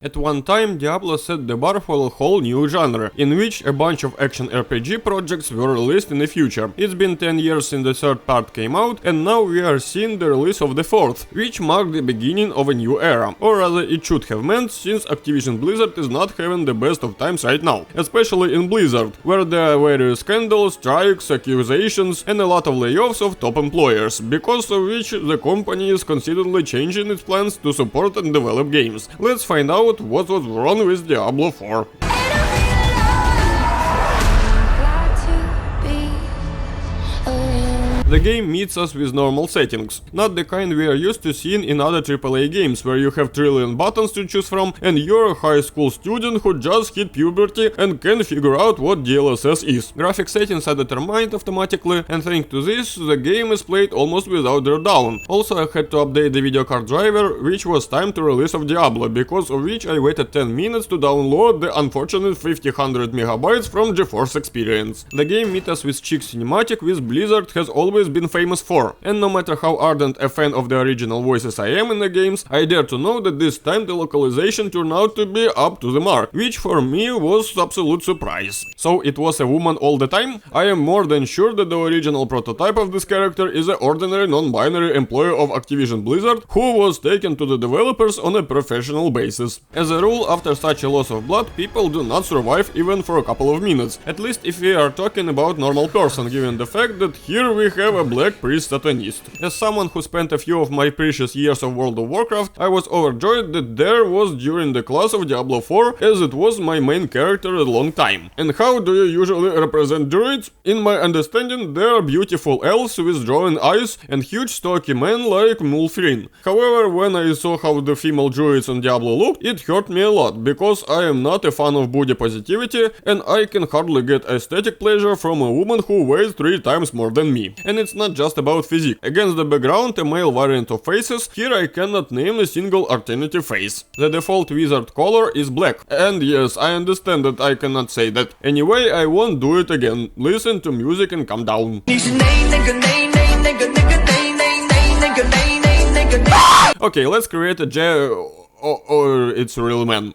At one time, Diablo set the bar for a whole new genre, in which a bunch of action RPG projects were released in the future. It's been 10 years since the third part came out, and now we are seeing the release of the fourth, which marked the beginning of a new era. Or rather, it should have meant, since Activision Blizzard is not having the best of times right now. Especially in Blizzard, where there are various scandals, strikes, accusations, and a lot of layoffs of top employers, because of which the company is considerably changing its plans to support and develop games. Let's find out what was wrong with Diablo 4. The game meets us with normal settings, not the kind we are used to seeing in other AAA games where you have trillion buttons to choose from and you're a high school student who just hit puberty and can figure out what DLSS is. Graphic settings are determined automatically, and thanks to this, the game is played almost without their down. Also, I had to update the video card driver, which was timed to release of Diablo, because of which I waited 10 minutes to download the unfortunate 50-100 megabytes from GeForce Experience. The game meets us with chic cinematic, which Blizzard has always been famous for, and no matter how ardent a fan of the original voices I am in the games, I dare to know that this time the localization turned out to be up to the mark, which for me was absolute surprise. So it was a woman all the time? I am more than sure that the original prototype of this character is an ordinary non-binary employee of Activision Blizzard who was taken to the developers on a professional basis. As a rule, after such a loss of blood, people do not survive even for a couple of minutes, at least if we are talking about normal person, given the fact that here we have a black priest satanist. As someone who spent a few of my precious years of World of Warcraft, I was overjoyed that there was during the class of Diablo 4, as it was my main character a long time. And how do you usually represent druids? In my understanding, they are beautiful elves with drawing eyes and huge stocky men like Mulfrin. However, when I saw how the female druids on Diablo looked, it hurt me a lot, because I am not a fan of body positivity, and I can hardly get aesthetic pleasure from a woman who weighs 3 times more than me. And it's not just about physique. Against the background, a male variant of faces, here I cannot name a single alternative face. The default wizard color is black. And yes, I understand that I cannot say that. Anyway, I won't do it again. Listen to music and calm down. Okay, let's create a or it's a real man.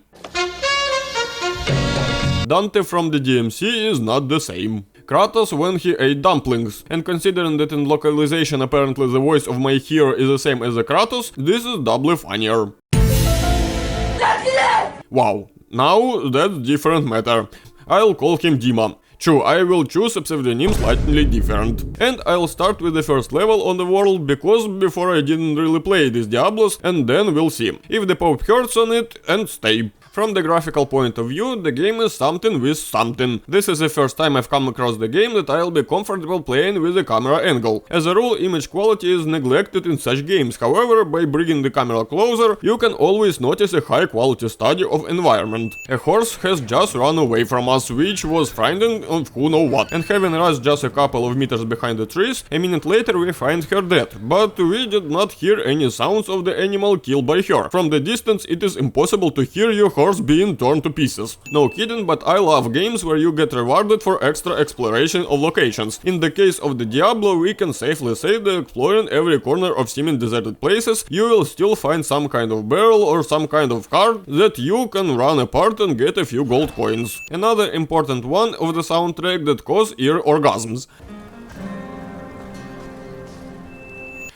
Dante from the DMC is not the same. Kratos when he ate dumplings, and considering that in localization apparently the voice of my hero is the same as the Kratos, this is doubly funnier. Wow, now that's different matter. I'll call him Dima. True, I will choose a pseudonym slightly different. And I'll start with the first level on the world, because before I didn't really play these Diablos, and then we'll see if the Pope hurts on it and stay. From the graphical point of view, the game is something with something. This is the first time I've come across the game that I'll be comfortable playing with the camera angle. As a rule, image quality is neglected in such games, however, by bringing the camera closer, you can always notice a high quality study of environment. A horse has just run away from us, which was frightening of who know what, and having rushed just a couple of meters behind the trees, a minute later we find her dead, but we did not hear any sounds of the animal killed by her. From the distance it is impossible to hear your horse being torn to pieces. No kidding, but I love games where you get rewarded for extra exploration of locations. In the case of the Diablo, we can safely say that exploring every corner of seeming deserted places, you will still find some kind of barrel or some kind of card that you can run apart and get a few gold coins. Another important one of the soundtrack that cause ear orgasms.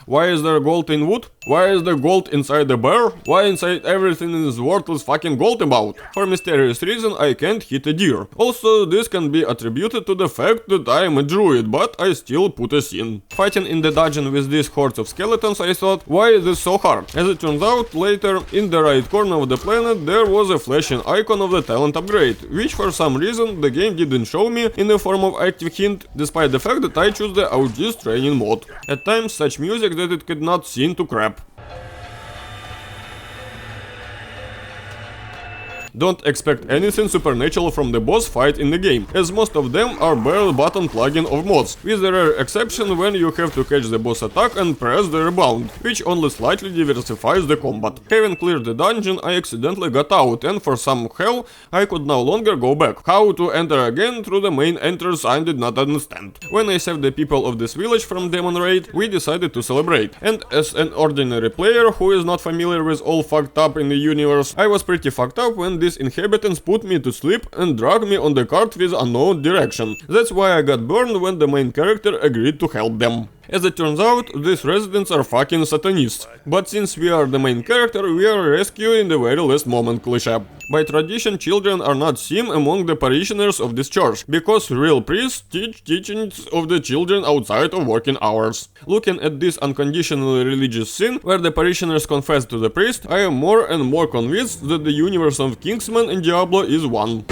Why is there gold in wood? Why is there gold inside the bear? Why inside everything is worthless fucking gold about? For mysterious reason I can't hit a deer. Also, this can be attributed to the fact that I am a druid, but I still put a sin. Fighting in the dungeon with these hordes of skeletons, I thought, why is this so hard? As it turns out, later, in the right corner of the planet, there was a flashing icon of the talent upgrade, which for some reason the game didn't show me in the form of active hint, despite the fact that I chose the audist training mode. At times, such music that it could not seem to crap. Don't expect anything supernatural from the boss fight in the game, as most of them are bare button plugin of mods, with the rare exception when you have to catch the boss attack and press the rebound, which only slightly diversifies the combat. Having cleared the dungeon, I accidentally got out, and for some hell, I could no longer go back. How to enter again through the main entrance I did not understand. When I saved the people of this village from Demon Raid, we decided to celebrate, and as an ordinary player who is not familiar with all fucked up in the universe, I was pretty fucked up when these inhabitants put me to sleep and dragged me on the cart with unknown direction. That's why I got burned when the main character agreed to help them. As it turns out, these residents are fucking satanists. But since we are the main character, we are rescued in the very last moment cliché. By tradition, children are not seen among the parishioners of this church, because real priests teach teachings of the children outside of working hours. Looking at this unconditionally religious scene, where the parishioners confess to the priest, I am more and more convinced that the universe of Kingsman and Diablo is one.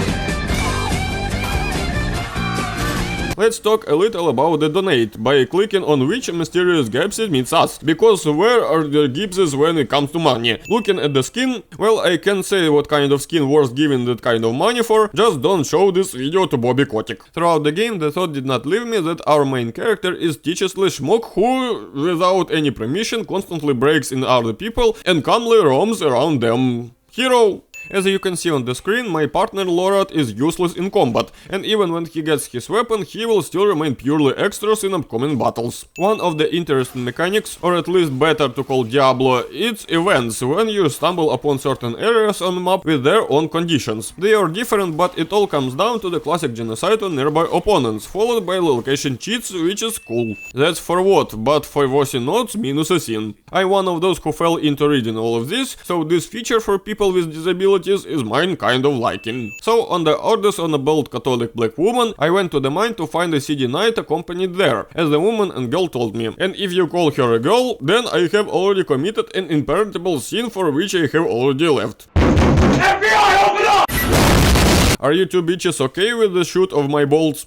Let's talk a little about the donate, by clicking on which mysterious gaps it meets us, because where are the gibses when it comes to money? Looking at the skin, well, I can't say what kind of skin worth giving that kind of money for, just don't show this video to Bobby Kotick. Throughout the game, the thought did not leave me that our main character is teacherly schmuck who, without any permission, constantly breaks in other people and calmly roams around them. Hero! As you can see on the screen, my partner Lorat is useless in combat, and even when he gets his weapon, he will still remain purely extras in upcoming battles. One of the interesting mechanics, or at least better to call Diablo, it's events, when you stumble upon certain areas on the map with their own conditions. They are different, but it all comes down to the classic genocide on nearby opponents, followed by location cheats, which is cool. That's for what, but for voicing notes minus a scene. I'm one of those who fell into reading all of this, so this feature for people with disabilities is mine kind of liking. So, on the orders on a bold Catholic black woman, I went to the mine to find a CD knight accompanied there, as the woman and girl told me. And if you call her a girl, then I have already committed an imperishable sin for which I have already left. FBI, open up! Are you two bitches okay with the shoot of my bolts?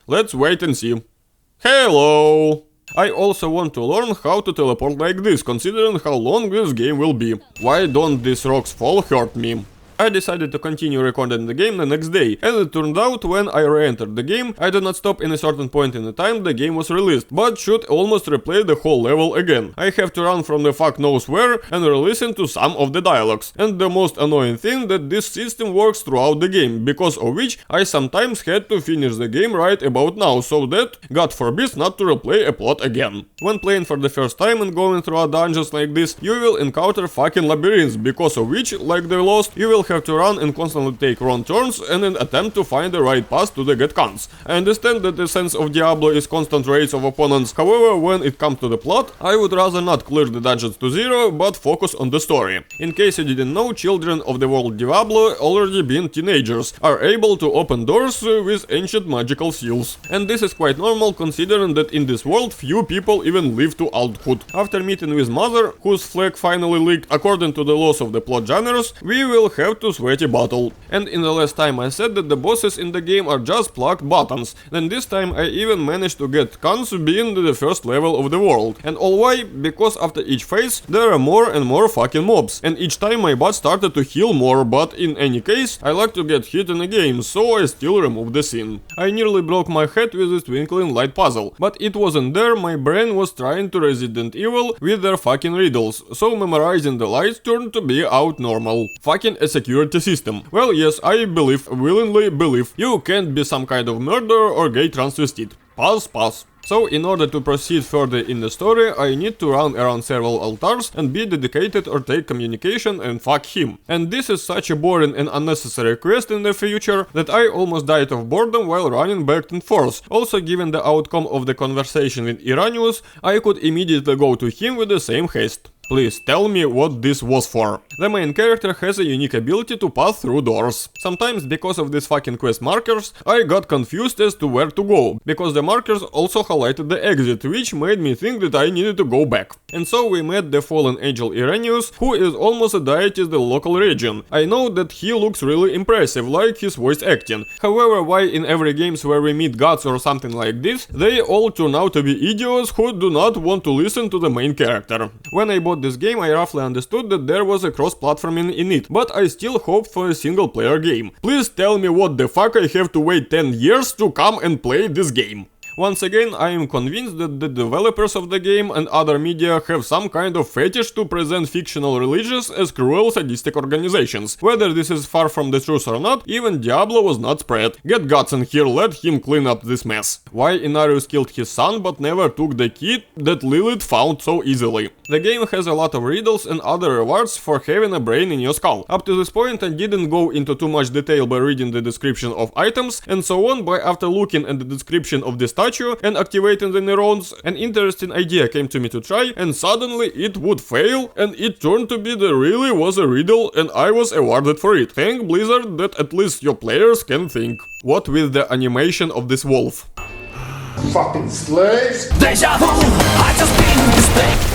Let's wait and see. Hello! I also want to learn how to teleport like this, considering how long this game will be. Why don't these rocks fall hurt me? I decided to continue recording the game the next day, and it turned out when I re-entered the game, I did not stop in a certain point in the time the game was released, but should almost replay the whole level again. I have to run from the fuck knows where and re-listen to some of the dialogues. And the most annoying thing that this system works throughout the game, because of which I sometimes had to finish the game right about now, so that, God forbid, not to replay a plot again. When playing for the first time and going through dungeons like this, you will encounter fucking labyrinths, because of which, like the Lost, you will have to run and constantly take wrong turns and then attempt to find the right path to the get cons. I understand that the sense of Diablo is constant raids of opponents, however, when it comes to the plot, I would rather not clear the dungeons to zero, but focus on the story. In case you didn't know, children of the world Diablo, already being teenagers, are able to open doors with ancient magical seals. And this is quite normal considering that in this world few people even live to adulthood. After meeting with Mother, whose flag finally leaked according to the laws of the plot genres, we will have to sweaty battle. And in the last time I said that the bosses in the game are just plugged buttons, then this time I even managed to get cons being the first level of the world. And all why? Because after each phase there are more and more fucking mobs, and each time my butt started to heal more, but in any case I like to get hit in a game, so I still removed the scene. I nearly broke my head with this twinkling light puzzle, but it wasn't there, my brain was trying to Resident Evil with their fucking riddles, so memorizing the lights turned to be out normal. Fucking a security system. Well, yes, I willingly believe, you can't be some kind of murderer or gay transvestite. Pass. So, in order to proceed further in the story, I need to run around several altars and be dedicated or take communication and fuck him. And this is such a boring and unnecessary quest in the future that I almost died of boredom while running back and forth. Also, given the outcome of the conversation with Iranius, I could immediately go to him with the same haste. Please tell me what this was for. The main character has a unique ability to pass through doors. Sometimes because of these fucking quest markers, I got confused as to where to go, because the markers also highlighted the exit, which made me think that I needed to go back. And so we met the fallen angel Iranius, who is almost a deity in the local region. I know that he looks really impressive, like his voice acting. However, why in every games where we meet gods or something like this, they all turn out to be idiots who do not want to listen to the main character. When I bought this game I roughly understood that there was a cross-platforming in it, but I still hope for a single-player game. Please tell me what the fuck I have to wait 10 years to come and play this game. Once again, I am convinced that the developers of the game and other media have some kind of fetish to present fictional religions as cruel, sadistic organizations. Whether this is far from the truth or not, even Diablo was not spread. Get Guts in here, let him clean up this mess. Why Inarius killed his son but never took the key that Lilith found so easily. The game has a lot of riddles and other rewards for having a brain in your skull. Up to this point I didn't go into too much detail by reading the description of items and so on, but after looking at the description of the statue and activating the neurons, an interesting idea came to me to try, and suddenly it would fail, and it turned to be that really was a riddle and I was awarded for it. Thank Blizzard that at least your players can think. What with the animation of this wolf? Fucking slaves! Deja vu, I just been this thing.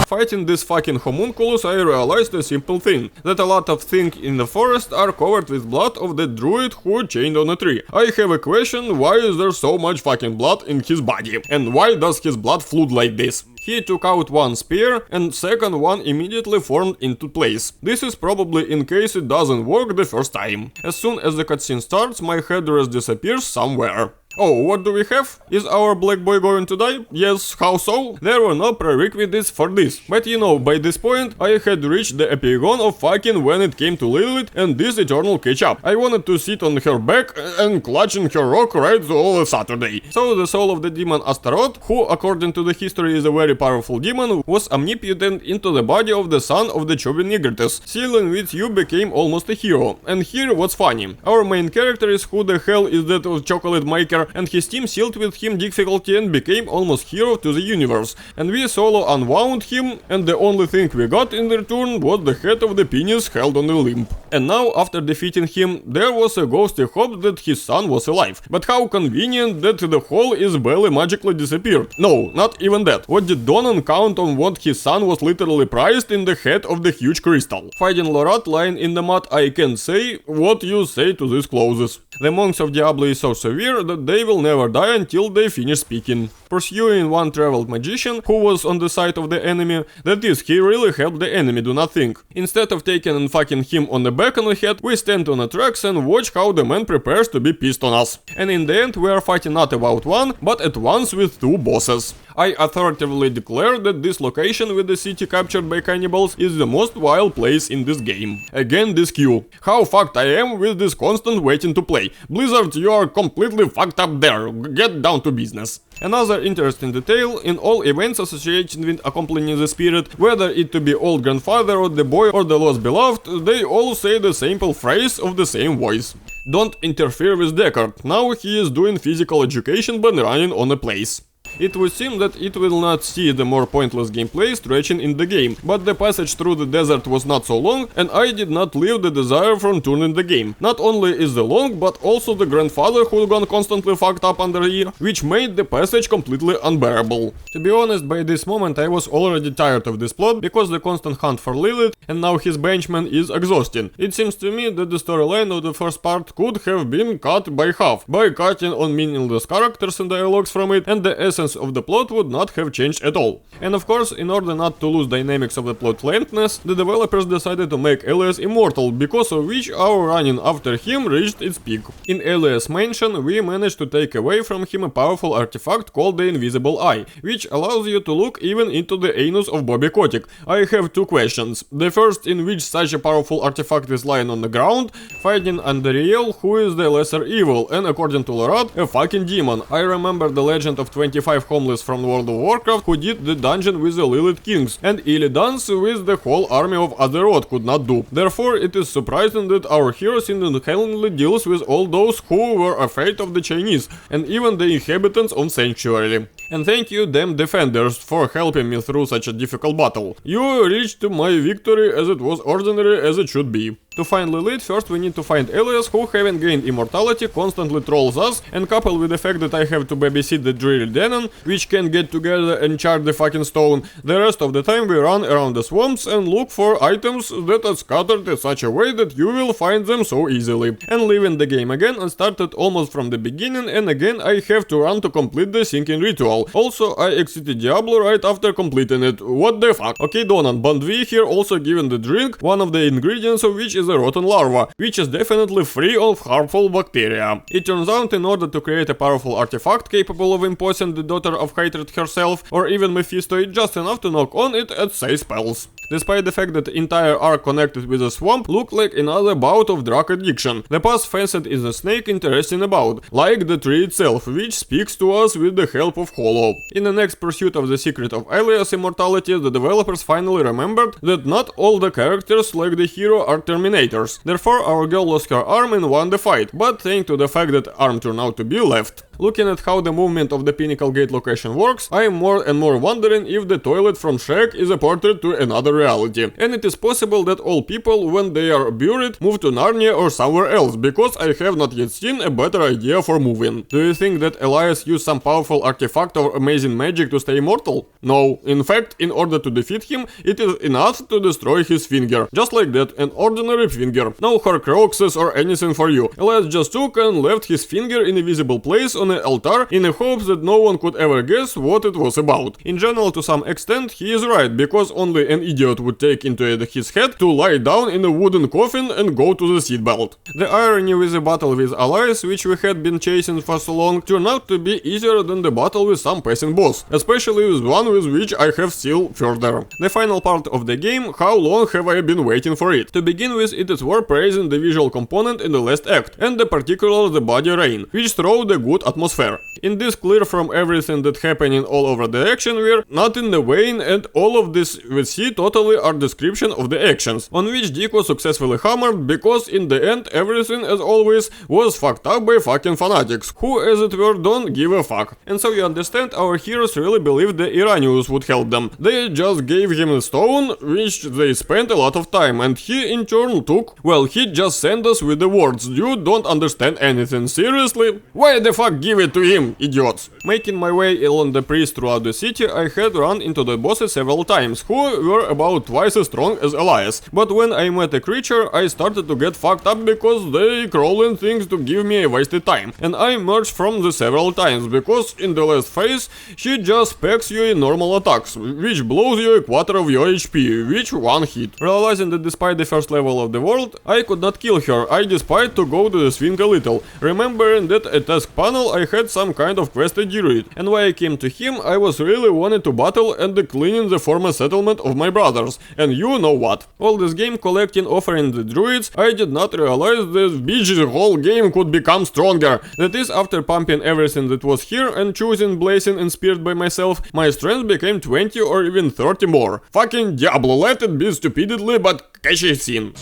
Fighting this fucking homunculus, I realized a simple thing, that a lot of things in the forest are covered with blood of the druid who chained on a tree. I have a question, why is there so much fucking blood in his body? And why does his blood flood like this? He took out one spear, and second one immediately formed into place. This is probably in case it doesn't work the first time. As soon as the cutscene starts, my headdress disappears somewhere. Oh, what do we have? Is our black boy going to die? Yes, how so? There were no prerequisites for this. But you know, by this point, I had reached the epigon of fucking when it came to Lilith and this eternal catch-up. I wanted to sit on her back and clutching her rock right all Saturday. So the soul of the demon Astaroth, who according to the history is a very powerful demon, was omnipotent into the body of the son of the Chobinigrites, sealing which you became almost a hero. And here what's funny. Our main character is who the hell is that chocolate maker, and his team sealed with him difficulty and became almost hero to the universe. And we solo unwound him, and the only thing we got in return was the head of the penis held on a limb. And now, after defeating him, there was a ghostly hope that his son was alive. But how convenient that the whole Isabelle magically disappeared. No, not even that. What did Donan count on what his son was literally prized in the head of the huge crystal? Fighting Lorat lying in the mud, I can say what you say to these clauses. The monks of Diablo is so severe that they will never die until they finish speaking. Pursuing one traveled magician who was on the side of the enemy, that is, he really helped the enemy, do not think. Instead of taking and fucking him on the back and the head, we stand on the tracks and watch how the man prepares to be pissed on us. And in the end we are fighting not about one, but at once with two bosses. I authoritatively declare that this location with the city captured by cannibals is the most wild place in this game. Again this queue. How fucked I am with this constant waiting to play. Blizzard, you are completely fucked up there. Get down to business. Another interesting detail, in all events associated with accompanying the spirit, whether it to be old grandfather or the boy or the lost beloved, they all say the simple phrase of the same voice. Don't interfere with Deckard, now he is doing physical education by running on a place. It would seem that it will not see the more pointless gameplay stretching in the game, but the passage through the desert was not so long, and I did not leave the desire from turning the game. Not only is the long, but also the grandfather who got constantly fucked up under here, which made the passage completely unbearable. To be honest, by this moment I was already tired of this plot, because the constant hunt for Lilith, and now his benchman, is exhausting. It seems to me that the storyline of the first part could have been cut by half, by cutting on meaningless characters and dialogues from it, and the essence of the plot would not have changed at all. And of course, in order not to lose dynamics of the plot lengthness, the developers decided to make Elias immortal, because of which our running after him reached its peak. In Elias' mansion, we managed to take away from him a powerful artifact called the Invisible Eye, which allows you to look even into the anus of Bobby Kotick. I have two questions. The first, in which such a powerful artifact is lying on the ground, fighting Andariel, who is the lesser evil, and according to Lorat, a fucking demon. I remember the legend of 25 homeless from World of Warcraft who did the dungeon with the Lilith Kings, and Illidan's with the whole army of Azeroth could not do. Therefore, it is surprising that our hero single-handedly deals with all those who were afraid of the Chinese, and even the inhabitants of Sanctuary. And thank you, damn defenders, for helping me through such a difficult battle. You reached my victory as it was ordinary as it should be. To find Lilith, first we need to find Elias, who, having gained immortality, constantly trolls us, and coupled with the fact that I have to babysit the Drill Denon, which can get together and charge the fucking stone, the rest of the time we run around the swamps and look for items that are scattered in such a way that you will find them so easily. And leaving the game again and started almost from the beginning, and again I have to run to complete the sinking ritual. Also, I exited Diablo right after completing it. What the fuck? Okay, Donan, but we here also given the drink, one of the ingredients of which is a rotten larva, which is definitely free of harmful bacteria. It turns out in order to create a powerful artifact capable of imposing the Daughter of Hatred herself, or even Mephisto, it's just enough to knock on it and say spells. Despite the fact that the entire arc connected with a swamp looked like another bout of drug addiction, the path fenced is a snake interesting about, like the tree itself, which speaks to us with the help of Hollow. In the next pursuit of the secret of Elias' immortality, the developers finally remembered that not all the characters like the hero are Terminators. Therefore, our girl lost her arm and won the fight, but thanks to the fact that arm turned out to be left. Looking at how the movement of the Pinnacle Gate location works, I am more and more wondering if the toilet from Shrek is a portal to another reality. And it is possible that all people, when they are buried, move to Narnia or somewhere else, because I have not yet seen a better idea for moving. Do you think that Elias used some powerful artifact or amazing magic to stay immortal? No. In fact, in order to defeat him, it is enough to destroy his finger. Just like that, an ordinary finger. No Horcruxes or anything for you. Elias just took and left his finger in a visible place on an altar in the hopes that no one could ever guess what it was about. In general, to some extent, he is right, because only an idiot would take into his head to lie down in a wooden coffin and go to the seatbelt. The irony with the battle with Elias, which we had been chasing for so long, turned out to be easier than the battle with some passing boss, especially with one with which I have still further. The final part of the game, how long have I been waiting for it? To begin with, it is worth praising the visual component in the last act, and in particular the body rain, which throw the good atmosphere. In this clear from everything that happening all over the action were not in the vein, and all of this we see totally are description of the actions, on which Dick was successfully hammered, because in the end everything as always was fucked up by fucking fanatics, who as it were don't give a fuck. And so you understand, our heroes really believed the Iranius would help them. They just gave him a stone, which they spent a lot of time, and he in turn took, well, he just sent us with the words, you don't understand anything, seriously? Why the fuck give it to him, idiots? Making my way along the priest throughout the city, I had run into the bosses several times, who were about twice as strong as Elias, but when I met a creature, I started to get fucked up because they crawling things to give me a wasted time, and I merged from the several times, because in the last phase, she just pecks you in normal attacks, which blows you a quarter of your HP, which one hit. Realizing that despite the first level of the world, I could not kill her, I decided to go to the swing a little, remembering that at task panel I had some kind of quest to do it, and when I came to him, I was really wanted to battle and cleaning the former settlement of my brothers, and you know what. All this game collecting offering the druids, I did not realize that the whole game could become stronger. That is, after pumping everything that was here and choosing blazing and speared by myself, my strength became 20 or even 30 more. Fucking Diablo, let it be stupidly, but catchy scene.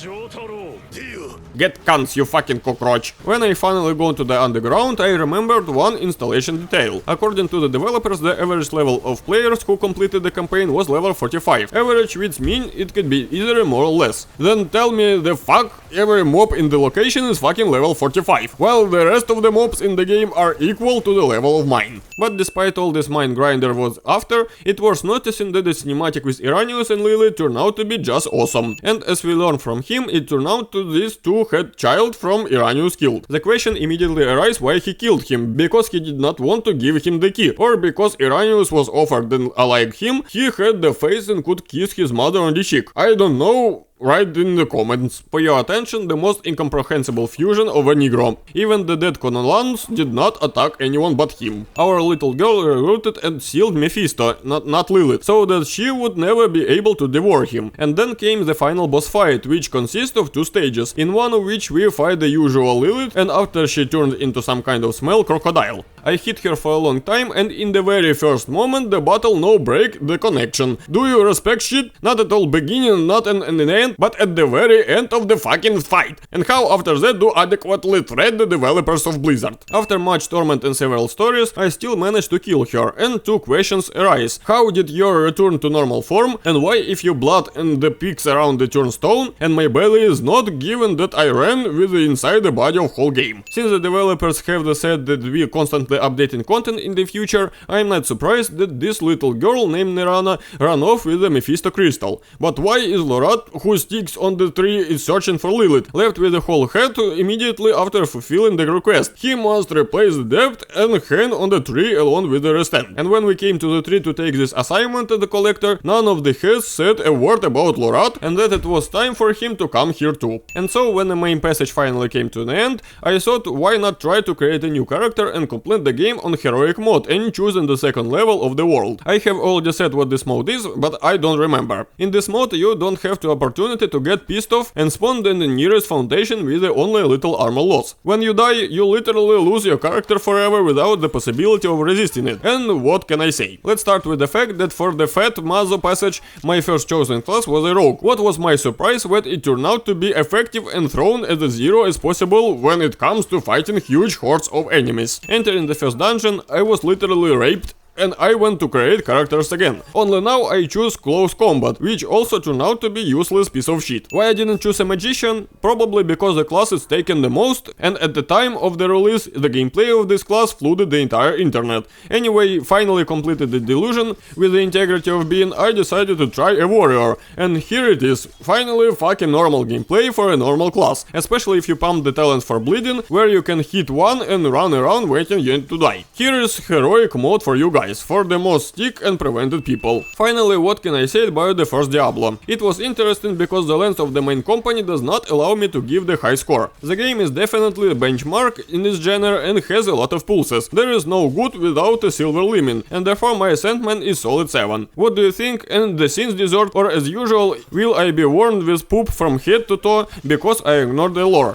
Get cunts, you fucking cockroach. When I finally got to the underground, I remembered one installation detail. According to the developers, the average level of players who completed the campaign was level 45. Average, which means it could be either more or less. Then tell me the fuck every mob in the location is fucking level 45, while the rest of the mobs in the game are equal to the level of mine. But despite all this mind grinder was after, it was noticing that the cinematic with Iranius and Lily turned out to be just awesome. And as we learned from him, it turned out to these two had child from Iranius killed. The question immediately arises why he killed him, because he did not want to give him the key, or because Iranius was offered and like him, he had the face and could kiss his mother on the cheek. I don't know. Write in the comments. For your attention, the most incomprehensible fusion of a Negro. Even the dead Conolans did not attack anyone but him. Our little girl recruited and sealed Mephisto, not Lilith, so that she would never be able to devour him. And then came the final boss fight, which consists of two stages, in one of which we fight the usual Lilith, and after she turned into some kind of smell crocodile. I hit her for a long time, and in the very first moment the battle no break the connection. Do you respect shit? Not at all beginning, not an end, but at the very end of the fucking fight. And how after that do adequately threat the developers of Blizzard? After much torment and several stories, I still managed to kill her, and two questions arise. How did your return to normal form, and why if you blood and the pigs around the turnstone, and my belly is not, given that I ran with the inside the body of whole game? Since the developers have said that we constantly updating content in the future, I am not surprised that this little girl named Nirana ran off with the Mephisto crystal. But why is Lorat, who sticks on the tree is searching for Lilith, left with a whole head immediately after fulfilling the request? He must replace the depth and hang on the tree along with the rest. And when we came to the tree to take this assignment at the collector, none of the heads said a word about Lorat, and that it was time for him to come here too. And so when the main passage finally came to an end, I thought why not try to create a new character and complete the game on heroic mode and choosing the second level of the world. I have already said what this mode is, but I don't remember. In this mode you don't have the opportunity to get pissed off and spawn in the nearest foundation with only a little armor loss. When you die, you literally lose your character forever without the possibility of resisting it. And what can I say? Let's start with the fact that for the Fat Mazo passage, my first chosen class was a rogue. What was my surprise that it turned out to be effective and thrown as a zero as possible when it comes to fighting huge hordes of enemies. Entering the first dungeon, I was literally raped, and I went to create characters again. Only now I choose close combat, which also turned out to be useless piece of shit. Why I didn't choose a magician? Probably because the class is taken the most, and at the time of the release, the gameplay of this class flooded the entire internet. Anyway, finally completed the delusion with the integrity of being, I decided to try a warrior, and here it is, finally fucking normal gameplay for a normal class, especially if you pump the talent for bleeding, where you can hit one and run around waiting you to die. Here is heroic mode for you guys, for the most stick and prevented people. Finally, what can I say about the first Diablo? It was interesting because the length of the main company does not allow me to give the high score. The game is definitely a benchmark in its genre and has a lot of pulses. There is no good without a silver lining, and therefore my sentiment is solid 7. What do you think? And the sins dessert, or as usual, will I be warned with poop from head to toe because I ignored the lore?